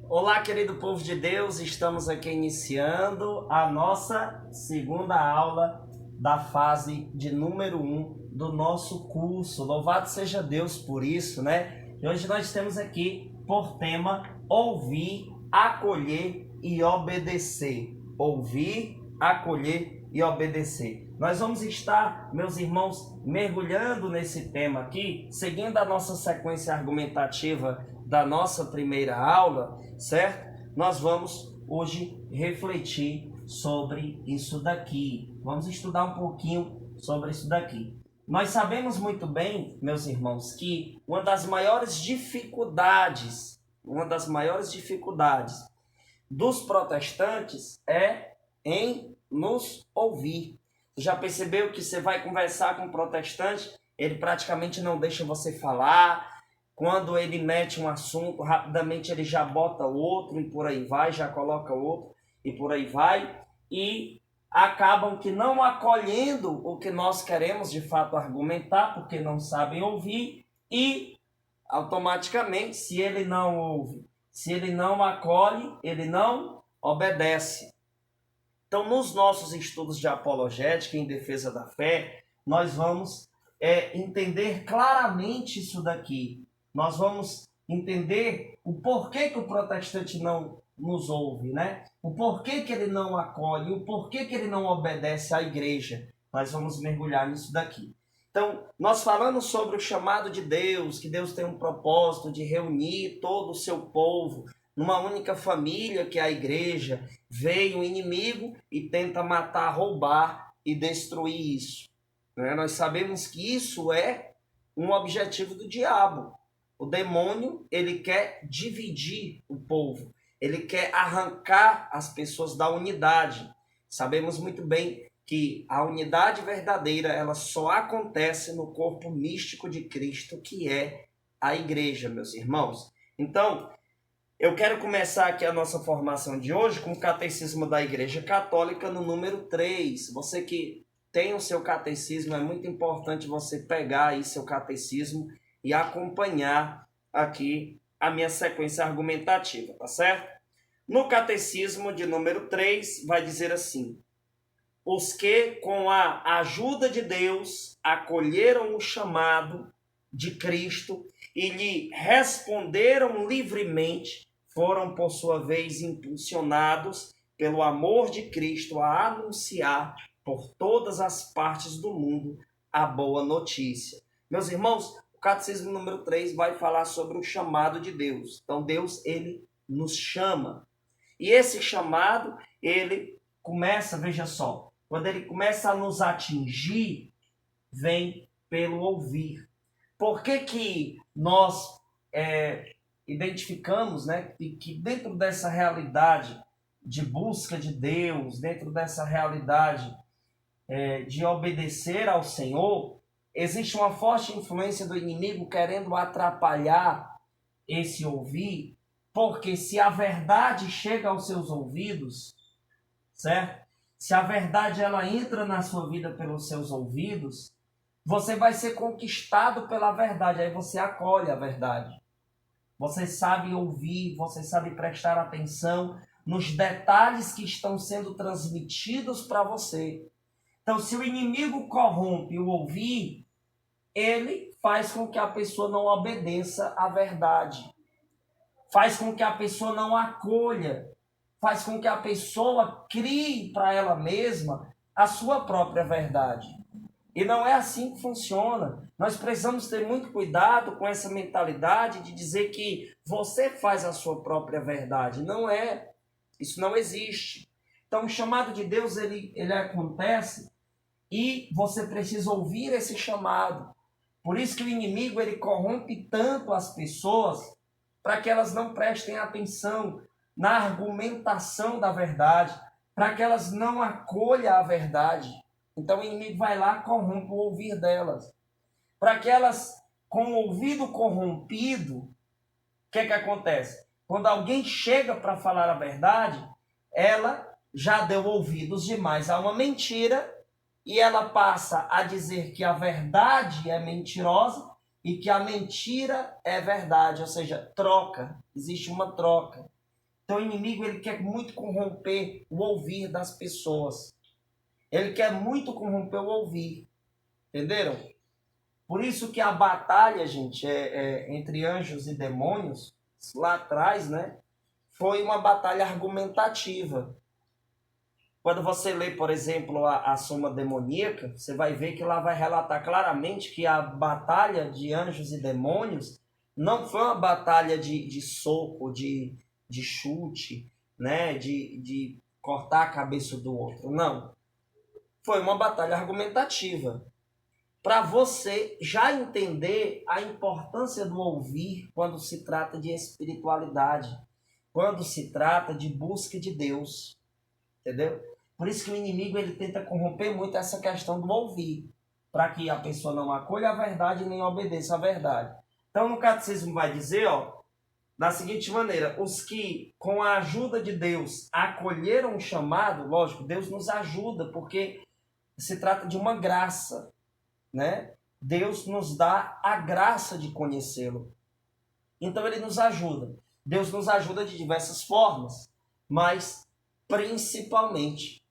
Olá, querido povo de Deus, estamos aqui iniciando a nossa segunda aula da fase de número 1 do nosso curso. Louvado seja Deus por isso, né? E hoje nós temos aqui por tema ouvir, acolher e obedecer. Ouvir, acolher e obedecer. Nós vamos estar, meus irmãos, mergulhando nesse tema aqui, seguindo a nossa sequência argumentativa da nossa primeira aula, certo? Nós vamos hoje refletir sobre isso daqui. Vamos estudar um pouquinho sobre isso daqui. Nós sabemos muito bem, meus irmãos, que uma das maiores dificuldades dos protestantes é em nos ouvir. Você já percebeu que você vai conversar com um protestante, ele praticamente não deixa você falar. Quando ele mete um assunto, rapidamente ele já bota outro e por aí vai, já coloca outro e por aí vai. E acabam que não acolhendo o que nós queremos de fato argumentar, porque não sabem ouvir e automaticamente, se ele não ouve, se ele não acolhe, ele não obedece. Então, nos nossos estudos de apologética em defesa da fé, nós vamos entender claramente isso daqui. Nós vamos entender o porquê que o protestante não nos ouve, né? O porquê que ele não acolhe, o porquê que ele não obedece à igreja. Nós vamos mergulhar nisso daqui. Então, nós falamos sobre o chamado de Deus, que Deus tem um propósito de reunir todo o seu povo numa única família, que é a igreja. Veio o inimigo e tenta matar, roubar e destruir isso. Nós sabemos que isso é um objetivo do diabo. O demônio, ele quer dividir o povo. Ele quer arrancar as pessoas da unidade. Sabemos muito bem que a unidade verdadeira, ela só acontece no corpo místico de Cristo, que é a igreja, meus irmãos. Então, eu quero começar aqui a nossa formação de hoje com o Catecismo da Igreja Católica no número 3. Você que tem o seu catecismo, é muito importante você pegar aí seu catecismo e acompanhar aqui a minha sequência argumentativa, tá certo? No catecismo de número 3 vai dizer assim: os que com a ajuda de Deus acolheram o chamado de Cristo e lhe responderam livremente, foram por sua vez impulsionados pelo amor de Cristo a anunciar por todas as partes do mundo a boa notícia. Meus irmãos, o Catecismo número 3 vai falar sobre o chamado de Deus. Então, Deus, ele nos chama. E esse chamado, ele começa, veja só, quando ele começa a nos atingir, vem pelo ouvir. Por que nós identificamos, né, que dentro dessa realidade de busca de Deus, dentro dessa realidade de obedecer ao Senhor, existe uma forte influência do inimigo querendo atrapalhar esse ouvir, porque se a verdade chega aos seus ouvidos, certo? Se a verdade ela entra na sua vida pelos seus ouvidos, você vai ser conquistado pela verdade, aí você acolhe a verdade. Você sabe ouvir, você sabe prestar atenção nos detalhes que estão sendo transmitidos para você. Então, se o inimigo corrompe o ouvir, ele faz com que a pessoa não obedeça à verdade. Faz com que a pessoa não acolha. Faz com que a pessoa crie para ela mesma a sua própria verdade. E não é assim que funciona. Nós precisamos ter muito cuidado com essa mentalidade de dizer que você faz a sua própria verdade. Não é. Isso não existe. Então, o chamado de Deus, ele acontece e você precisa ouvir esse chamado. Por isso que o inimigo, ele corrompe tanto as pessoas para que elas não prestem atenção na argumentação da verdade, para que elas não acolham a verdade. Então o inimigo vai lá e corrompe o ouvir delas. Para que elas, com o ouvido corrompido, o que acontece? Quando alguém chega para falar a verdade, ela já deu ouvidos demais a uma mentira e ela passa a dizer que a verdade é mentirosa e que a mentira é verdade, ou seja, troca, existe uma troca. Então o inimigo ele quer muito corromper o ouvir das pessoas. Ele quer muito corromper o ouvir. Entenderam? Por isso que a batalha, gente, entre anjos e demônios, lá atrás, né, foi uma batalha argumentativa. Quando você lê, por exemplo, a Soma Demoníaca, você vai ver que lá vai relatar claramente que a batalha de anjos e demônios não foi uma batalha de soco, de chute, né, de cortar a cabeça do outro. Não. Foi uma batalha argumentativa. Para você já entender a importância do ouvir quando se trata de espiritualidade, quando se trata de busca de Deus. Entendeu? Por isso que o inimigo ele tenta corromper muito essa questão do ouvir, para que a pessoa não acolha a verdade nem obedeça a verdade. Então, no catecismo vai dizer, ó, da seguinte maneira: os que, com a ajuda de Deus, acolheram o chamado, lógico, Deus nos ajuda, porque se trata de uma graça, né? Deus nos dá a graça de conhecê-lo. Então, ele nos ajuda. Deus nos ajuda de diversas formas, mas principalmente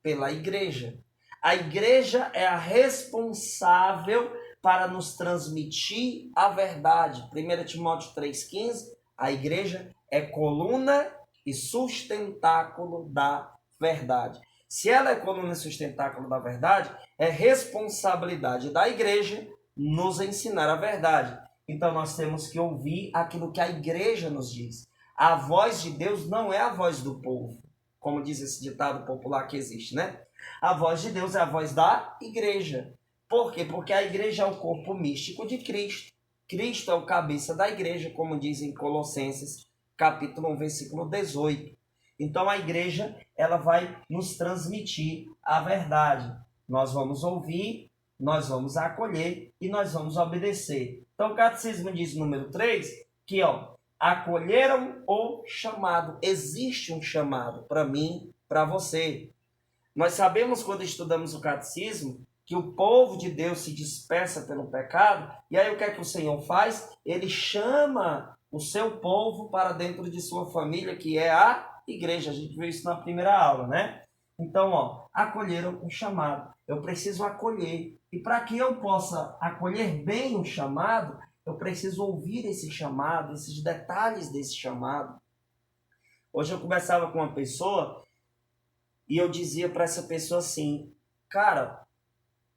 pela igreja. A igreja é a responsável para nos transmitir a verdade. 1 Timóteo 3,15, a igreja é coluna e sustentáculo da verdade. Se ela é coluna e sustentáculo da verdade, é responsabilidade da igreja nos ensinar a verdade. Então nós temos que ouvir aquilo que a igreja nos diz. A voz de Deus não é a voz do povo, como diz esse ditado popular que existe, né? A voz de Deus é a voz da igreja. Por quê? Porque a igreja é o corpo místico de Cristo. Cristo é o cabeça da igreja, como diz em Colossenses, capítulo 1, versículo 18. Então a igreja, ela vai nos transmitir a verdade. Nós vamos ouvir, nós vamos acolher e nós vamos obedecer. Então o catecismo diz, número 3, que acolheram o chamado. Existe um chamado para mim, para você. Nós sabemos, quando estudamos o catecismo, que o povo de Deus se dispersa pelo pecado, e aí o que é que o Senhor faz? Ele chama o seu povo para dentro de sua família, que é a igreja. A gente viu isso na primeira aula, né? Então, acolheram o chamado. Eu preciso acolher. E para que eu possa acolher bem o chamado, eu preciso ouvir esse chamado, esses detalhes desse chamado. Hoje eu conversava com uma pessoa e eu dizia para essa pessoa assim: cara,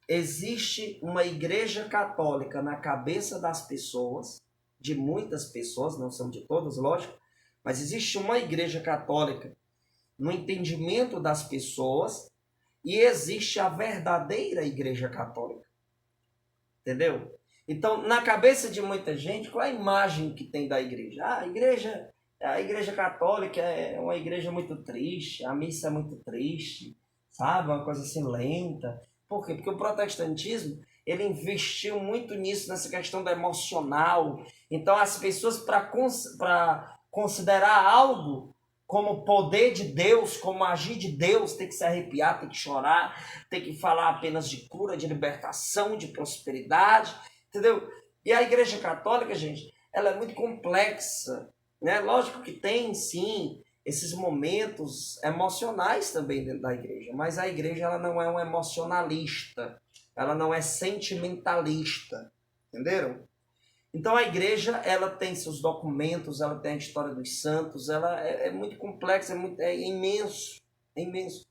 existe uma igreja católica na cabeça das pessoas, de muitas pessoas, não são de todas, lógico, mas existe uma igreja católica no entendimento das pessoas e existe a verdadeira igreja católica. Entendeu? Então, na cabeça de muita gente, qual é a imagem que tem da igreja? A igreja católica é uma igreja muito triste, a missa é muito triste, sabe? Uma coisa assim lenta. Por quê? Porque o protestantismo, ele investiu muito nisso, nessa questão do emocional. Então, as pessoas, para considerar algo como poder de Deus, como agir de Deus, tem que se arrepiar, tem que chorar, tem que falar apenas de cura, de libertação, de prosperidade, entendeu? E a igreja católica, gente, ela é muito complexa, né? Lógico que tem, sim, esses momentos emocionais também dentro da igreja, mas a igreja ela não é um emocionalista, ela não é sentimentalista, entenderam? Então a igreja ela tem seus documentos, ela tem a história dos santos, ela é muito complexa, é imenso, é imenso.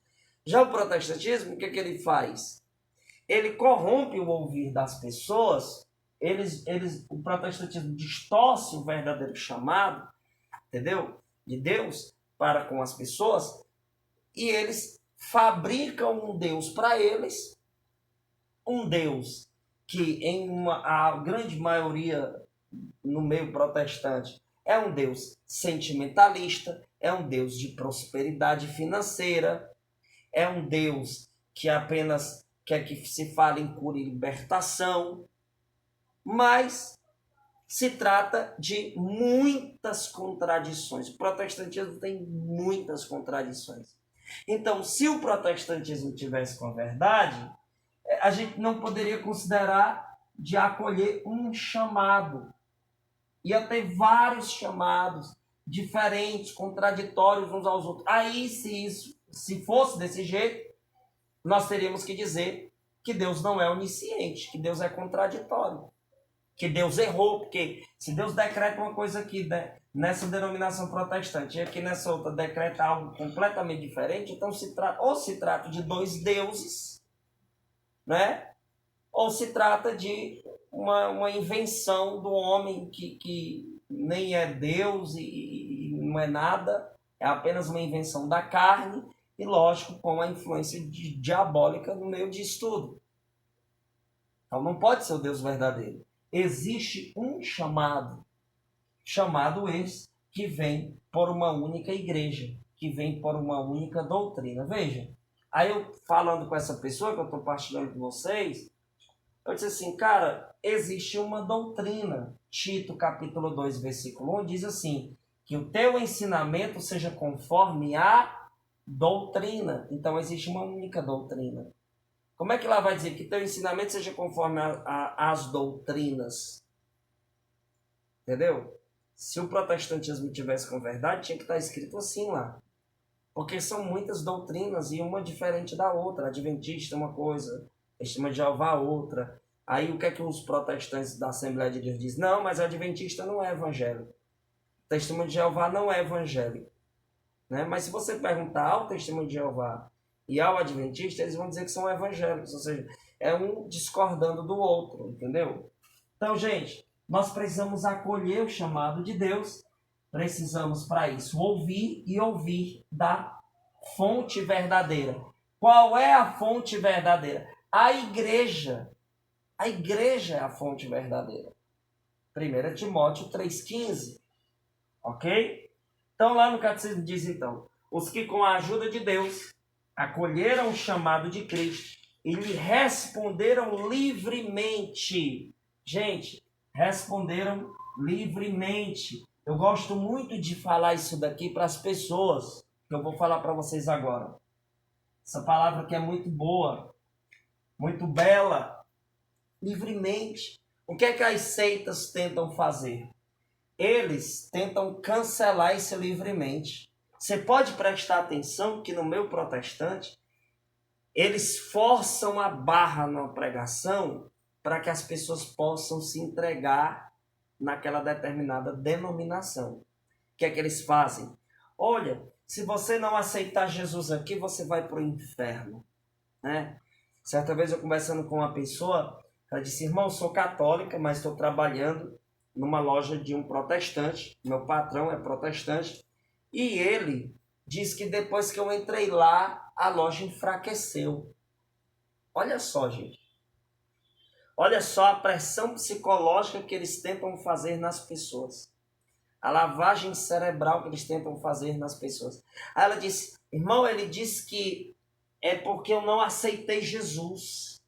Já o protestantismo, o que ele faz? Ele corrompe o ouvir das pessoas, o protestantismo distorce o verdadeiro chamado, entendeu? De Deus para com as pessoas, e eles fabricam um Deus para eles, um Deus que a grande maioria no meio protestante é um Deus sentimentalista, é um Deus de prosperidade financeira, é um Deus que apenas quer que se fale em cura e libertação, mas se trata de muitas contradições. O protestantismo tem muitas contradições. Então, se o protestantismo tivesse com a verdade, a gente não poderia considerar de acolher um chamado. Ia ter vários chamados, diferentes, contraditórios uns aos outros. Aí, se fosse desse jeito, nós teríamos que dizer que Deus não é onisciente, que Deus é contraditório, que Deus errou, porque se Deus decreta uma coisa aqui, né, nessa denominação protestante e aqui nessa outra decreta algo completamente diferente, então se trata de dois deuses, né? Ou se trata de uma invenção do homem que nem é Deus e não é nada, é apenas uma invenção da carne e, lógico, com a influência diabólica no meio disso tudo. Então não pode ser o Deus verdadeiro. Existe um chamado esse, que vem por uma única igreja, que vem por uma única doutrina. Veja, aí eu falando com essa pessoa que eu estou partilhando com vocês, eu disse assim, cara, existe uma doutrina. Tito, capítulo 2, versículo 1, diz assim, que o teu ensinamento seja conforme a doutrina. Então, existe uma única doutrina. Como é que lá vai dizer que teu ensinamento seja conforme as doutrinas? Entendeu? Se o protestantismo tivesse com verdade, tinha que estar escrito assim lá. Porque são muitas doutrinas e uma diferente da outra. Adventista é uma coisa, Testemunho de Jeová outra. Aí o que é que os protestantes da Assembleia de Deus dizem? Não, mas Adventista não é evangélico. Testemunho de Jeová não é evangélico. Né? Mas se você perguntar ao Testemunho de Jeová e ao Adventista, eles vão dizer que são evangélicos. Ou seja, é um discordando do outro, entendeu? Então, gente, nós precisamos acolher o chamado de Deus. Precisamos, para isso, ouvir e ouvir da fonte verdadeira. Qual é a fonte verdadeira? A igreja. A igreja é a fonte verdadeira. 1 Timóteo 3,15. Ok? Então, lá no catecismo diz, então, os que com a ajuda de Deus acolheram o chamado de Cristo e lhe responderam livremente. Gente, responderam livremente. Eu gosto muito de falar isso daqui para as pessoas, que eu vou falar para vocês agora. Essa palavra que é muito boa, muito bela. Livremente. O que é que as seitas tentam fazer? Eles tentam cancelar isso livremente. Você pode prestar atenção que no meio protestante, eles forçam a barra na pregação para que as pessoas possam se entregar naquela determinada denominação. O que é que eles fazem? Olha, se você não aceitar Jesus aqui, você vai para o inferno. Né? Certa vez eu conversando com uma pessoa, ela disse, irmão, eu sou católica, mas estou trabalhando numa loja de um protestante, meu patrão é protestante, e ele diz que depois que eu entrei lá, a loja enfraqueceu. Olha só, gente. Olha só a pressão psicológica que eles tentam fazer nas pessoas. A lavagem cerebral que eles tentam fazer nas pessoas. Aí ela disse, irmão, ele disse que é porque eu não aceitei Jesus.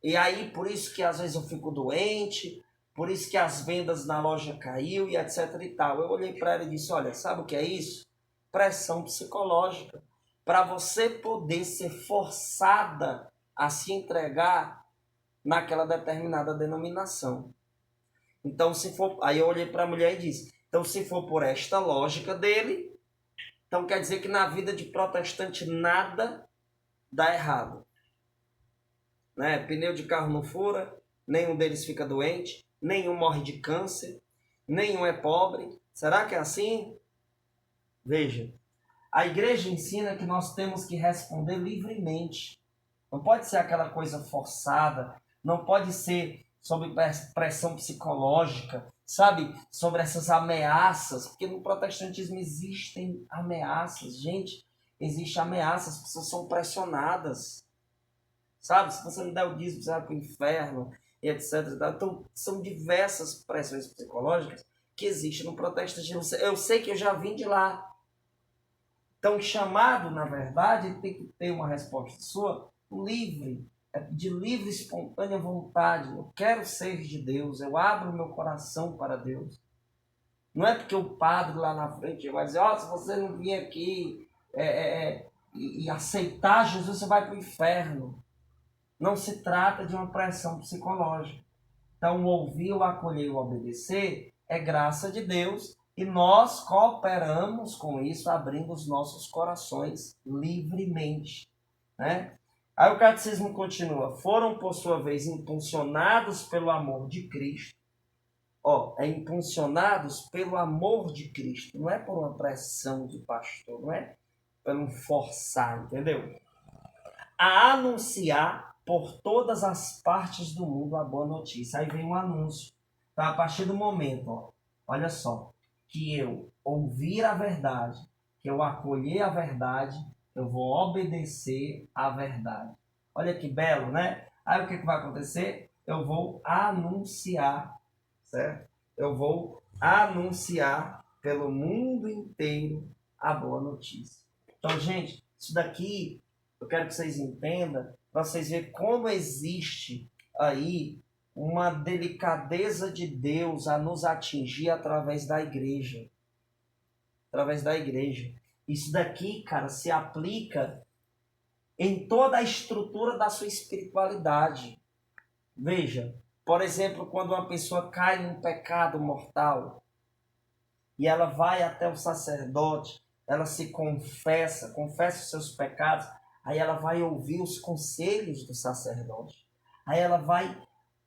E aí, por isso que às vezes eu fico doente, por isso que as vendas na loja caiu e etc e tal. Eu olhei para ela e disse, olha, sabe o que é isso? Pressão psicológica. Para você poder ser forçada a se entregar naquela determinada denominação. Então, se for... Aí eu olhei para a mulher e disse, então se for por esta lógica dele, então quer dizer que na vida de protestante nada dá errado. Né? Pneu de carro não fura, nenhum deles fica doente, nenhum morre de câncer, nenhum é pobre. Será que é assim? Veja, a igreja ensina que nós temos que responder livremente. Não pode ser aquela coisa forçada, não pode ser sob pressão psicológica, sabe? Sobre essas ameaças, porque no protestantismo existem ameaças, gente, existem ameaças, as pessoas são pressionadas, sabe? Se você não der o dízimo, você vai para o inferno, e etc. Então, são diversas pressões psicológicas que existem no protestantismo. Eu sei que eu já vim de lá. Então, o chamado, na verdade, tem que ter uma resposta sua livre, de livre, espontânea vontade. Eu quero ser de Deus, eu abro meu coração para Deus. Não é porque o padre lá na frente vai dizer, se você não vir aqui e aceitar Jesus, você vai para o inferno. Não se trata de uma pressão psicológica. Então, o ouvir, o acolher e o obedecer é graça de Deus, E nós cooperamos com isso, abrindo os nossos corações livremente, né? Aí o catecismo continua. Foram, por sua vez, impulsionados pelo amor de Cristo. Impulsionados pelo amor de Cristo. Não é por uma pressão de pastor, não é pelo forçar, entendeu? A anunciar por todas as partes do mundo a boa notícia. Aí vem um anúncio. Então, a partir do momento, olha só, que eu ouvir a verdade, que eu acolher a verdade, eu vou obedecer à verdade. Olha que belo, né? Aí o que vai acontecer? Eu vou anunciar, certo? Eu vou anunciar pelo mundo inteiro a boa notícia. Então, gente, isso daqui eu quero que vocês entendam, para vocês verem como existe aí uma delicadeza de Deus a nos atingir através da igreja. Através da igreja. Isso daqui, cara, se aplica em toda a estrutura da sua espiritualidade. Veja, por exemplo, quando uma pessoa cai num pecado mortal e ela vai até o sacerdote, ela se confessa os seus pecados, aí ela vai ouvir os conselhos do sacerdote. Aí ela vai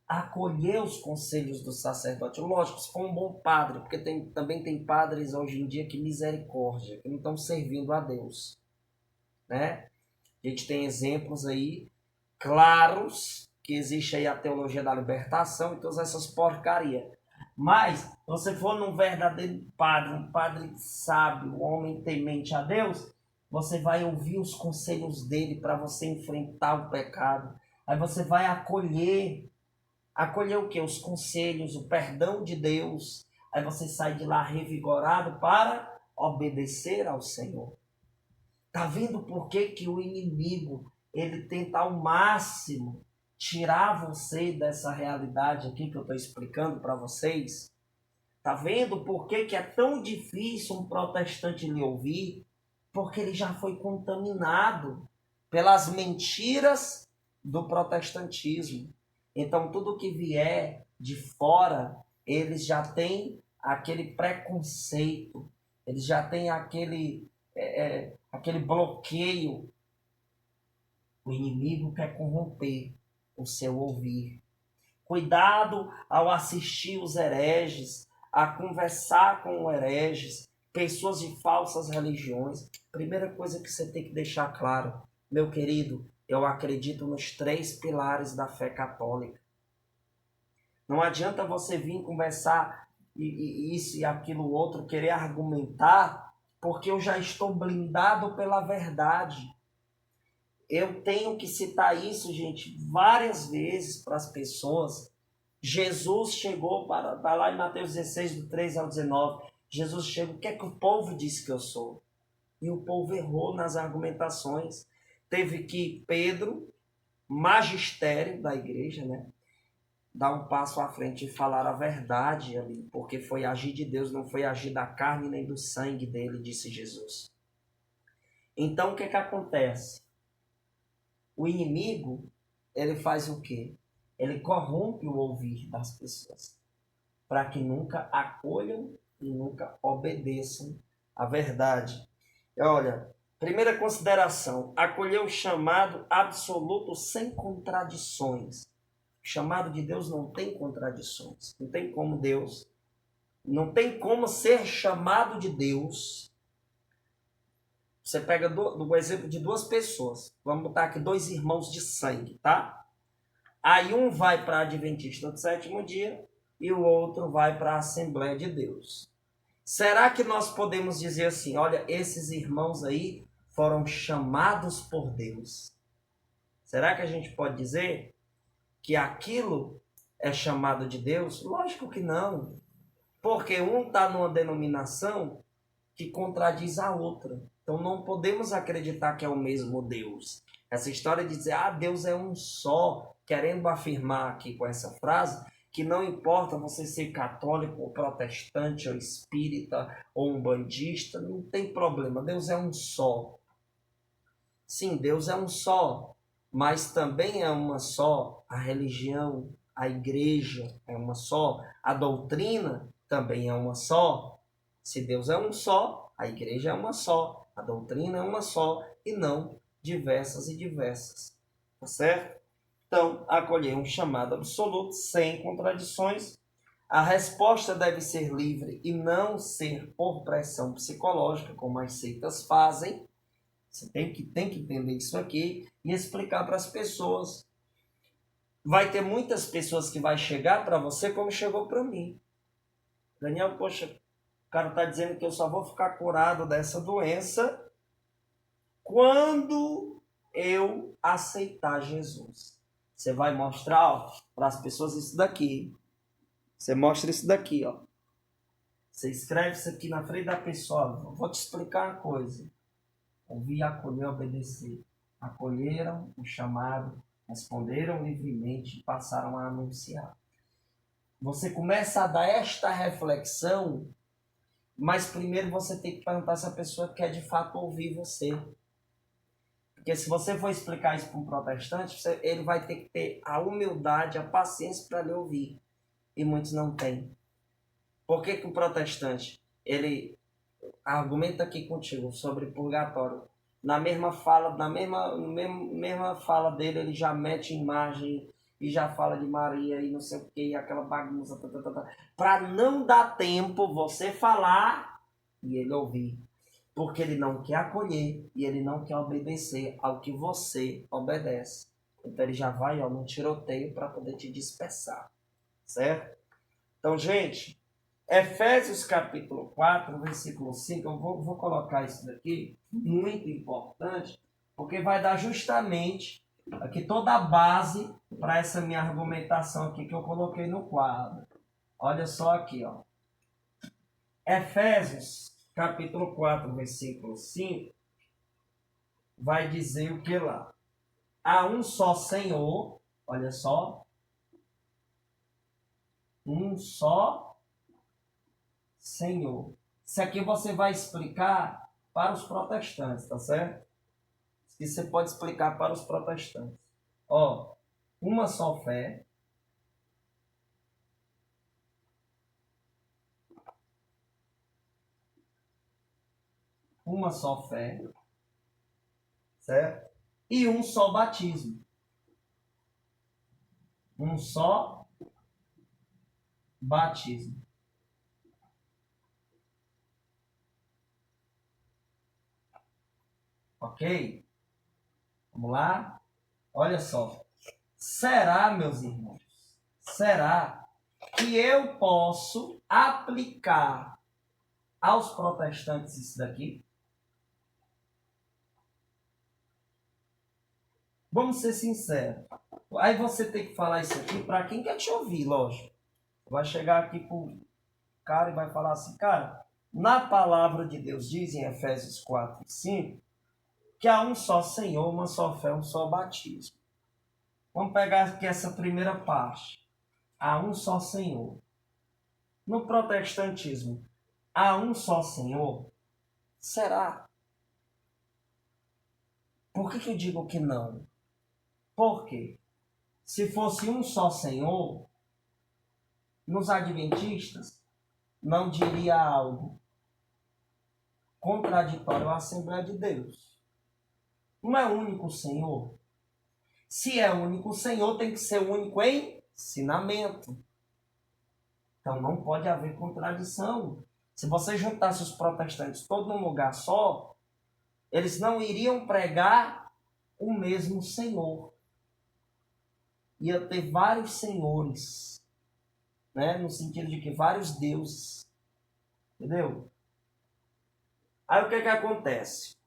acolher os conselhos do sacerdote. Lógico, se for um bom padre, porque também tem padres hoje em dia que misericórdia, que não estão servindo a Deus, né? A gente tem exemplos aí claros que existe aí a teologia da libertação e todas essas porcarias. Mas, se você for num verdadeiro padre, um padre sábio, um homem temente a Deus, você vai ouvir os conselhos dele para você enfrentar o pecado. Aí você vai acolher o quê? Os conselhos, o perdão de Deus. Aí você sai de lá revigorado para obedecer ao Senhor. Tá vendo por que o inimigo, ele tenta ao máximo tirar você dessa realidade aqui que eu estou explicando para vocês? Tá vendo por que é tão difícil um protestante lhe ouvir? Porque ele já foi contaminado pelas mentiras do protestantismo. Então, tudo que vier de fora, eles já têm aquele preconceito, eles já têm aquele bloqueio. O inimigo quer corromper o seu ouvir. Cuidado ao assistir os hereges, a conversar com hereges, pessoas de falsas religiões. Primeira coisa que você tem que deixar claro, meu querido, eu acredito nos 3 pilares da fé católica. Não adianta você vir conversar e isso e aquilo outro, querer argumentar, porque eu já estou blindado pela verdade. Eu tenho que citar isso, gente, várias vezes para as pessoas. Jesus chegou tá lá em Mateus 16, do 3 ao 19. Jesus chega, o que é que o povo disse que eu sou? E o povo errou nas argumentações. Teve que Pedro, magistério da igreja, né, dar um passo à frente e falar a verdade ali, porque foi agir de Deus, não foi agir da carne nem do sangue dele, disse Jesus. Então, o que acontece? O inimigo, ele faz o quê? Ele corrompe o ouvir das pessoas, para que nunca acolham e nunca obedeçam à verdade. E olha, primeira consideração, acolher o chamado absoluto sem contradições. O chamado de Deus não tem contradições. Não tem como Deus, não tem como ser chamado de Deus. Você pega do exemplo de 2 pessoas. Vamos botar aqui 2 irmãos de sangue, tá? Aí um vai para a Adventista do 7º dia e o outro vai para a Assembleia de Deus. Será que nós podemos dizer assim, olha, esses irmãos aí foram chamados por Deus? Será que a gente pode dizer que aquilo é chamado de Deus? Lógico que não. Porque um está numa denominação que contradiz a outra. Então não podemos acreditar que é o mesmo Deus. Essa história de dizer, Deus é um só, querendo afirmar aqui com essa frase, que não importa você ser católico, ou protestante, ou espírita, ou umbandista, não tem problema, Deus é um só. Sim, Deus é um só, mas também é uma só a religião, a igreja é uma só, a doutrina também é uma só. Se Deus é um só, a igreja é uma só, a doutrina é uma só e não diversas e diversas. Tá certo? Então, acolher um chamado absoluto, sem contradições. A resposta deve ser livre e não ser por pressão psicológica, como as seitas fazem. Você tem que entender isso aqui e explicar para as pessoas. Vai ter muitas pessoas que vai chegar para você como chegou para mim. Daniel, poxa, o cara está dizendo que eu só vou ficar curado dessa doença quando eu aceitar Jesus. Você vai mostrar para as pessoas isso daqui. Você mostra isso daqui, ó. Você escreve isso aqui na frente da pessoa. Vou te explicar uma coisa. Ouvir, acolher, obedecer. Acolheram o chamado, responderam livremente e passaram a anunciar. Você começa a dar esta reflexão, mas primeiro você tem que perguntar se a pessoa quer de fato ouvir você. Porque se você for explicar isso para um protestante, ele vai ter que ter a humildade, a paciência para lhe ouvir. E muitos não têm. Por que o protestante, ele argumenta aqui contigo sobre purgatório? Na mesma fala, mesma fala dele, ele já mete imagem e já fala de Maria e não sei o que, aquela bagunça, para não dar tempo você falar e ele ouvir. Porque ele não quer acolher e ele não quer obedecer ao que você obedece. Então ele já vai no tiroteio para poder te dispersar. Certo? Então, gente, Efésios capítulo 4, versículo 5, eu vou colocar isso daqui, muito importante, porque vai dar justamente aqui toda a base para essa minha argumentação aqui que eu coloquei no quadro. Olha só aqui, ó. Efésios capítulo 4, versículo 5, vai dizer o que lá? Há um só Senhor, olha só, um só Senhor. Isso aqui você vai explicar para os protestantes, tá certo? Isso você pode explicar para os protestantes. Ó, uma só fé. Uma só fé. Certo? E um só batismo. Um só batismo. Ok? Vamos lá? Olha só. Será, meus irmãos, será que eu posso aplicar aos protestantes isso daqui? Vamos ser sinceros. Aí você tem que falar isso aqui para quem quer te ouvir, lógico. Vai chegar aqui pro cara e vai falar assim, cara, na palavra de Deus diz em Efésios 4 e 5 que há um só Senhor, uma só fé, um só batismo. Vamos pegar aqui essa primeira parte. Há um só Senhor. No protestantismo, há um só Senhor? Será? Por que eu digo que não? Por quê? Se fosse um só Senhor, nos adventistas, não diria algo contraditório à Assembleia de Deus. Não é o único Senhor? Se é o único Senhor, tem que ser o único ensinamento. Então não pode haver contradição. Se você juntasse os protestantes todos num lugar só, eles não iriam pregar o mesmo Senhor. Ia ter vários senhores, né? No sentido de que vários deuses. Entendeu? Aí o que acontece?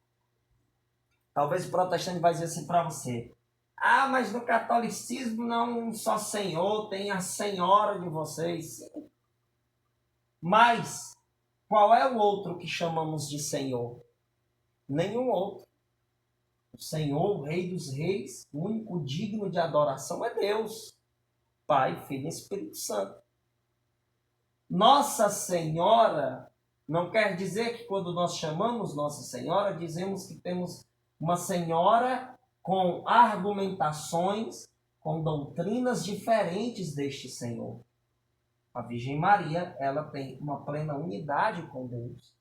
Talvez o protestante vai dizer assim para você: ah, mas no catolicismo não só Senhor, tem a Senhora de vocês. Sim. Mas qual é o outro que chamamos de Senhor? Nenhum outro. O Senhor, o Rei dos Reis, o único digno de adoração é Deus, Pai, Filho e Espírito Santo. Nossa Senhora não quer dizer que quando nós chamamos Nossa Senhora, dizemos que temos uma senhora com argumentações, com doutrinas diferentes deste Senhor. A Virgem Maria, ela tem uma plena unidade com Deus.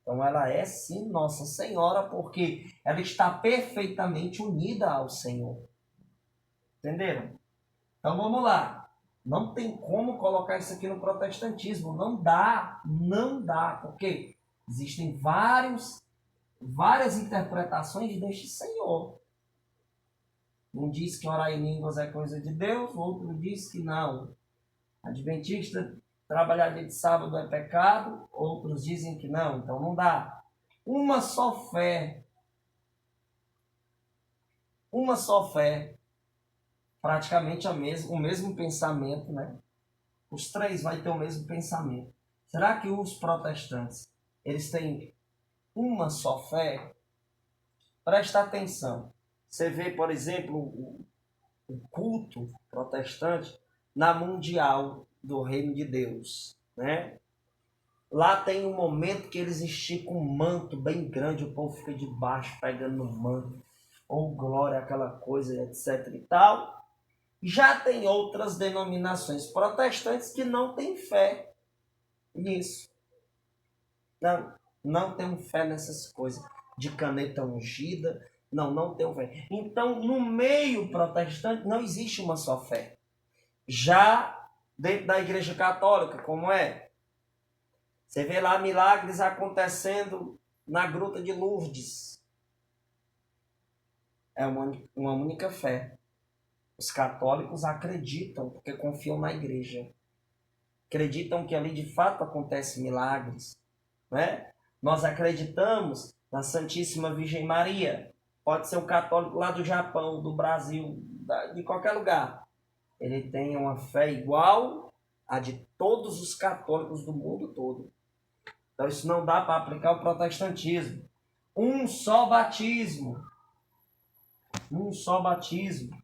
Então ela é sim Nossa Senhora, porque ela está perfeitamente unida ao Senhor. Entenderam? Então vamos lá. Não tem como colocar isso aqui no protestantismo. Não dá, não dá, porque existem várias interpretações deste Senhor. Um diz que orar em línguas é coisa de Deus, o outro diz que não. Adventista, trabalhar dia de sábado é pecado, outros dizem que não, então não dá. Uma só fé, praticamente o mesmo pensamento, né? Os três vão ter o mesmo pensamento. Será que os protestantes, eles têm uma só fé? Presta atenção. Você vê, por exemplo, o culto protestante na Mundial do Reino de Deus, né? Lá tem um momento que eles esticam um manto bem grande, o povo fica debaixo pegando no manto, ou glória, aquela coisa, etc e tal. Já tem outras denominações protestantes que não têm fé nisso. Não tem fé nessas coisas de caneta ungida. Não tem fé. Então, no meio protestante, não existe uma só fé. Já dentro da Igreja Católica, como é? Você vê lá milagres acontecendo na Gruta de Lourdes. É uma única fé. Os católicos acreditam, porque confiam na igreja. Acreditam que ali de fato acontecem milagres. Né? Nós acreditamos na Santíssima Virgem Maria. Pode ser um católico lá do Japão, do Brasil, de qualquer lugar. Ele tem uma fé igual a de todos os católicos do mundo todo. Então isso não dá para aplicar o protestantismo. Um só batismo. Um só batismo.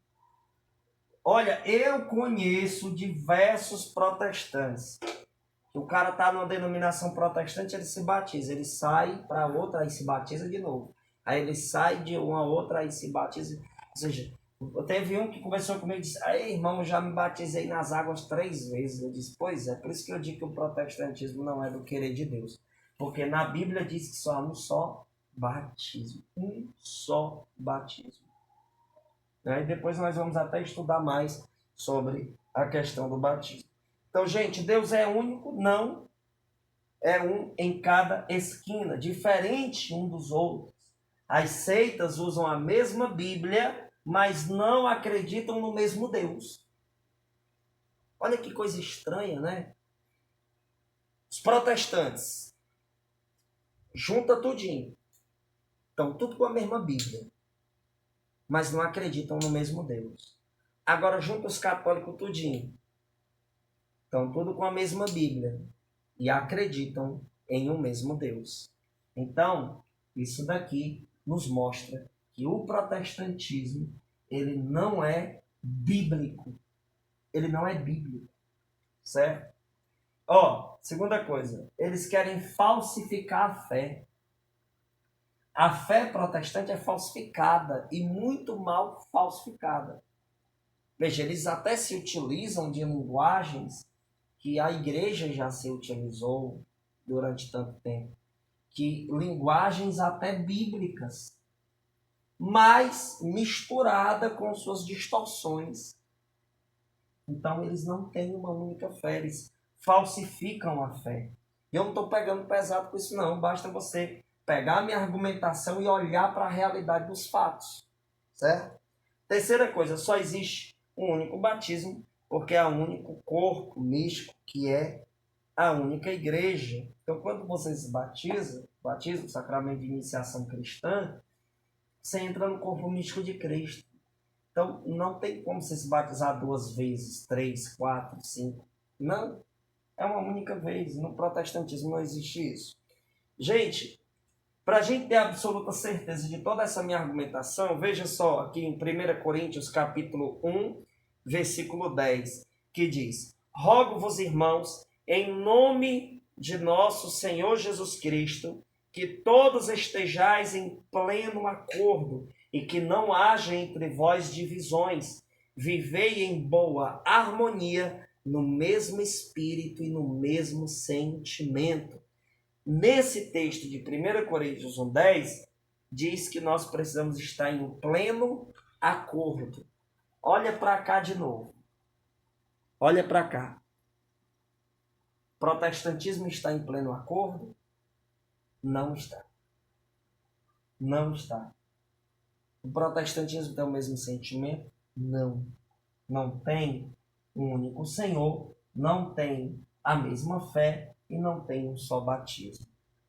Olha, eu conheço diversos protestantes. O cara está numa denominação protestante, ele se batiza. Ele sai para outra, aí se batiza de novo. Aí ele sai de uma outra, aí se batiza. Ou seja, teve um que conversou comigo e disse: "Aí, irmão, já me batizei nas águas 3 vezes." Eu disse: "Pois é, por isso que eu digo que o protestantismo não é do querer de Deus. Porque na Bíblia diz que só há um só batismo. Um só batismo." E depois nós vamos até estudar mais sobre a questão do batismo. Então, gente, Deus é único? Não. É um em cada esquina, diferente um dos outros. As seitas usam a mesma Bíblia, mas não acreditam no mesmo Deus. Olha que coisa estranha, né? Os protestantes, junta tudinho. Estão tudo com a mesma Bíblia, mas não acreditam no mesmo Deus. Agora junta os católicos tudinho. Estão tudo com a mesma Bíblia e acreditam em um mesmo Deus. Então, isso daqui nos mostra que o protestantismo, ele não é bíblico. Ele não é bíblico, certo? Segunda coisa, eles querem falsificar a fé. A fé protestante é falsificada e muito mal falsificada. Veja, eles até se utilizam de linguagens que a igreja já se utilizou durante tanto tempo, que linguagens até bíblicas, mas misturada com suas distorções. Então eles não têm uma única fé, eles falsificam a fé. Eu não estou pegando pesado com isso não, basta você pegar a minha argumentação e olhar para a realidade dos fatos, certo? Terceira coisa, só existe um único batismo, porque é o único corpo místico que é a única igreja. Então, quando você se batiza, o sacramento de iniciação cristã, você entra no corpo místico de Cristo. Então, não tem como você se batizar 2 vezes, 3, 4, 5. Não, é uma única vez. No protestantismo não existe isso. Gente, para a gente ter absoluta certeza de toda essa minha argumentação, veja só aqui em 1 Coríntios capítulo 1, versículo 10, que diz: "Rogo-vos, irmãos, em nome de nosso Senhor Jesus Cristo, que todos estejais em pleno acordo e que não haja entre vós divisões. Vivei em boa harmonia no mesmo espírito e no mesmo sentimento. Nesse texto de 1 Coríntios 1:10, diz que nós precisamos estar em pleno acordo. Olha para cá de novo. Olha para cá. Protestantismo está em pleno acordo? Não está. Não está. O protestantismo tem o mesmo sentimento? Não. Não tem um único Senhor, não tem a mesma fé e não tem um só batismo.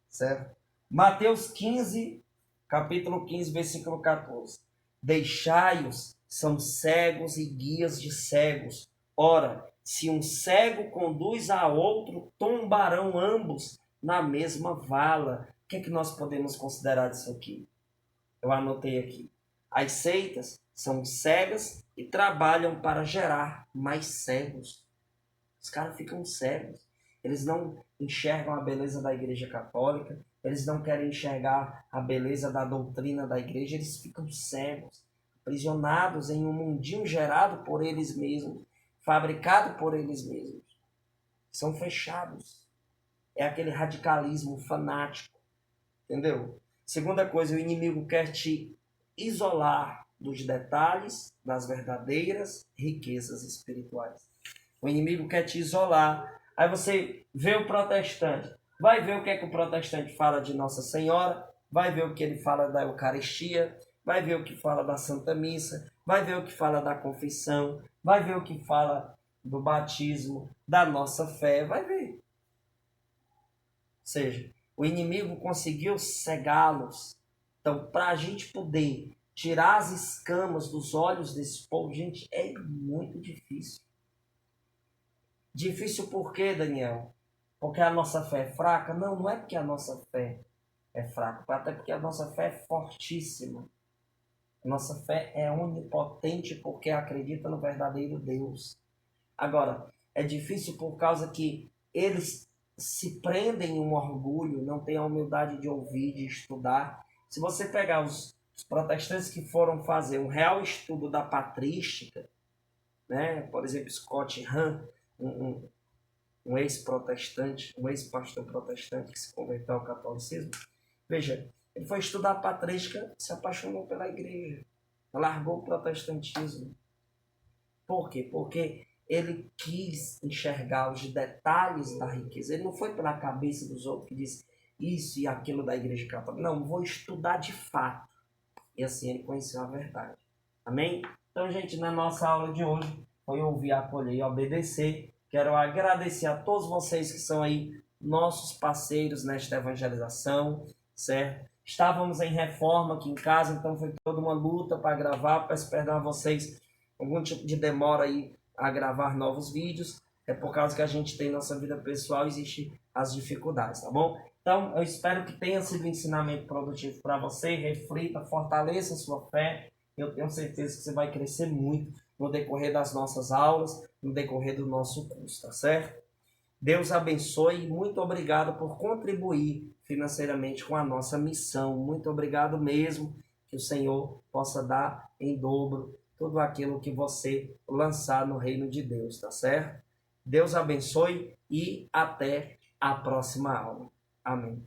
Certo? Mateus 15, capítulo 15, versículo 14. Deixai-os, são cegos e guias de cegos. Ora, se um cego conduz a outro, tombarão ambos na mesma vala. O que é que nós podemos considerar disso aqui? Eu anotei aqui. As seitas são cegas e trabalham para gerar mais cegos. Os caras ficam cegos. Eles não enxergam a beleza da Igreja Católica. Eles não querem enxergar a beleza da doutrina da Igreja. Eles ficam cegos, aprisionados em um mundinho gerado por eles mesmos, fabricado por eles mesmos. São fechados. É aquele radicalismo fanático. Entendeu? Segunda coisa, o inimigo quer te isolar dos detalhes das verdadeiras riquezas espirituais. O inimigo quer te isolar. Aí você vê o protestante, vai ver o que é que o protestante fala de Nossa Senhora, vai ver o que ele fala da Eucaristia, vai ver o que fala da Santa Missa, vai ver o que fala da confissão, vai ver o que fala do batismo, da nossa fé, vai ver. Ou seja, o inimigo conseguiu cegá-los. Então, para a gente poder tirar as escamas dos olhos desse povo, gente, é muito difícil. Difícil por quê, Daniel? Porque a nossa fé é fraca? Não, não é porque a nossa fé é fraca, até porque a nossa fé é fortíssima. A nossa fé é onipotente porque acredita no verdadeiro Deus. Agora, é difícil por causa que eles se prendem em um orgulho, não têm a humildade de ouvir, de estudar. Se você pegar os protestantes que foram fazer um real estudo da patrística, né? Por exemplo, Scott Hahn, um ex-protestante, um ex-pastor protestante que se converteu ao catolicismo, veja, ele foi estudar a patrística, se apaixonou pela igreja, largou o protestantismo. Por quê? Porque ele quis enxergar os detalhes da riqueza. Ele não foi pela cabeça dos outros que disse isso e aquilo da igreja católica. Não, vou estudar de fato. E assim ele conheceu a verdade. Amém? Então, gente, na nossa aula de hoje foi ouvir, acolher e obedecer. Quero agradecer a todos vocês que são aí nossos parceiros nesta evangelização, certo? Estávamos em reforma aqui em casa, então foi toda uma luta para gravar. Peço perdão a vocês, algum tipo de demora aí a gravar novos vídeos. É por causa que a gente tem nossa vida pessoal, existem as dificuldades, tá bom? Então, eu espero que tenha sido um ensinamento produtivo para você. Reflita, fortaleça a sua fé. Eu tenho certeza que você vai crescer muito no decorrer das nossas aulas, no decorrer do nosso curso, tá certo? Deus abençoe e muito obrigado por contribuir financeiramente com a nossa missão. Muito obrigado mesmo. Que o Senhor possa dar em dobro tudo aquilo que você lançar no reino de Deus, tá certo? Deus abençoe e até a próxima aula. Amém.